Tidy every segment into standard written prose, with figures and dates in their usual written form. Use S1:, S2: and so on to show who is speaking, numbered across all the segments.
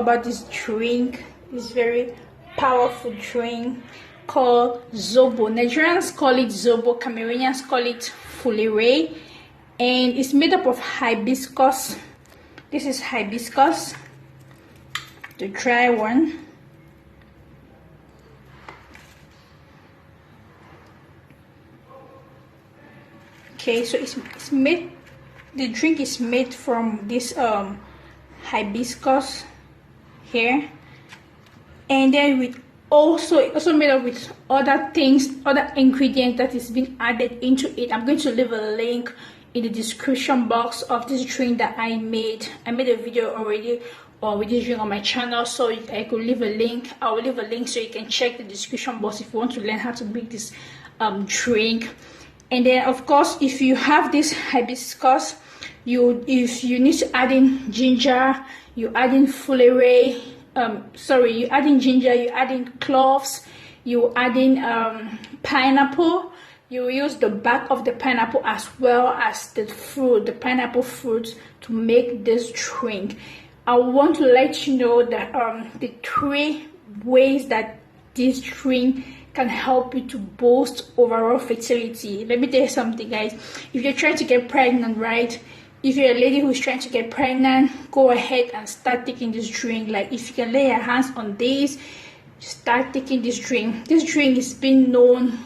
S1: about this drink, this very powerful drink called Zobo. Nigerians call it Zobo, Cameroonians call it FOLERE, and it's made up of hibiscus. This is hibiscus, the dry one. Okay, so it's made, the drink is made from this hibiscus here, and then with also made up with other things, other ingredients that is being added into it. I'm going to leave a link in the description box of this drink that I made. I made a video already with this drink on my channel, so I could leave a link. I will leave a link so you can check the description box if you want to learn how to make this drink. And then of course, if you have this hibiscus, if you need to add in ginger, you add in FOLERE, you add in ginger, you add in cloves, you add in pineapple. You use the back of the pineapple as well as the fruit, the pineapple fruit, to make this drink. I want to let you know that the 3 ways that this drink can help you to boost overall fertility. Let me tell you something, guys. If you're trying to get pregnant, right? If you're a lady who's trying to get pregnant, go ahead and start taking this drink. Like, if you can lay your hands on this, start taking this drink. This drink is being known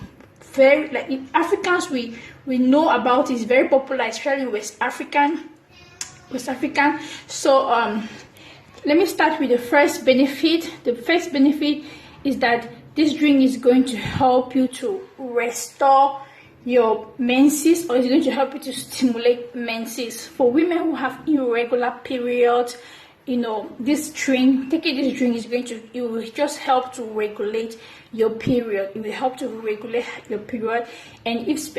S1: very, like, in Africans, we know about it. It's very popular, especially in West African. So let me start with the first benefit. The first benefit is that this drink is going to help you to restore your menses, or it's going to help you to stimulate menses. For women who have irregular periods, you know, this drink, taking this drink is going to, it will just help to regulate your period. It will help to regulate your period. And if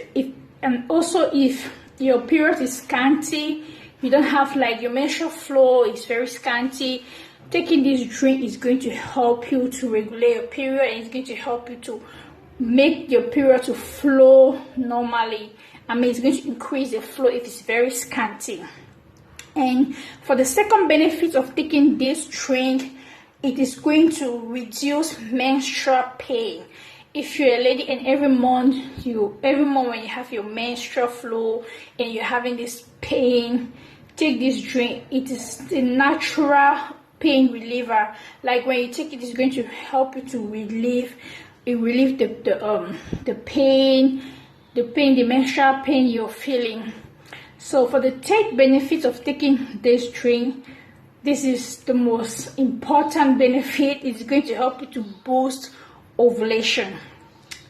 S1: your period is scanty, you don't have, like, your menstrual flow is very scanty, taking this drink is going to help you to regulate your period, and it's going to help you to make your period to flow normally. I mean, it's going to increase the flow if it's very scanty. And for the second benefit of taking this drink, it is going to reduce menstrual pain. If you're a lady and every month when you have your menstrual flow and you're having this pain, take this drink. It is the natural pain reliever. Like, when you take it, it's going to help you to relieve the pain, the menstrual pain you're feeling. So for the third benefit of taking this drink, this is the most important benefit. It's going to help you to boost ovulation.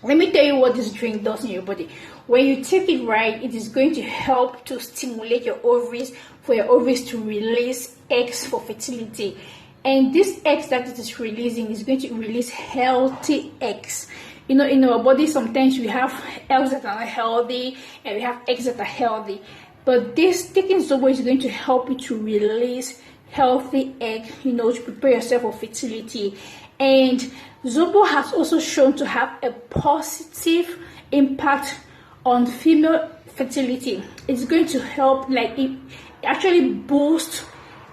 S1: Let me tell you what this drink does in your body. When you take it right, it is going to help to stimulate your ovaries, for your ovaries to release eggs for fertility. And this eggs that it is releasing is going to release healthy eggs. You know, in our body, sometimes we have eggs that are not healthy and we have eggs that are healthy. But this taking Zobo is going to help you to release healthy egg, you know, to prepare yourself for fertility. And Zobo has also shown to have a positive impact on female fertility. It's going to help, like, it actually boost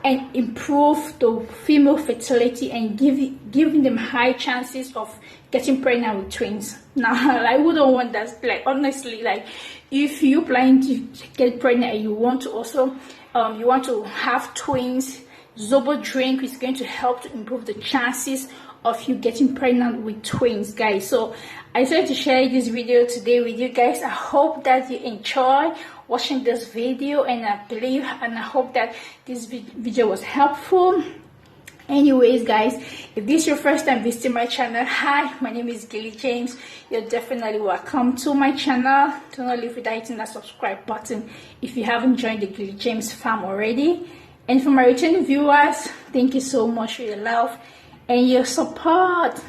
S1: and improve the female fertility and giving them high chances of getting pregnant with twins. Now, I wouldn't want that. Like, honestly, like, if you're planning to get pregnant and you want to also you want to have twins, Zobo drink is going to help to improve the chances of you getting pregnant with twins, guys. So I decided to share this video today with you guys. I hope that you enjoy watching this video, and I hope that this video was helpful. Anyways, guys, if this is your first time visiting my channel, hi, my name is Gilly James. You're definitely welcome to my channel. Do not leave without hitting that subscribe button if you haven't joined the Gilly James fam already. And for my returning viewers, thank you so much for your love and your support.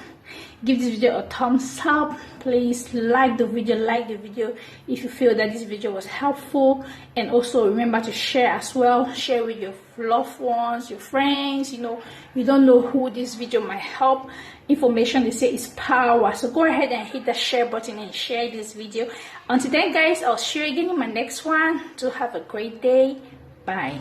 S1: Give this video a thumbs up. Please like the video if you feel that this video was helpful, and also remember to share as well. Share with your loved ones, your friends. You know, you don't know who this video might help. Information, they say, is power. So go ahead and hit the share button and share this video. Until then, guys, I'll see you again in my next one. Do have a great day. Bye.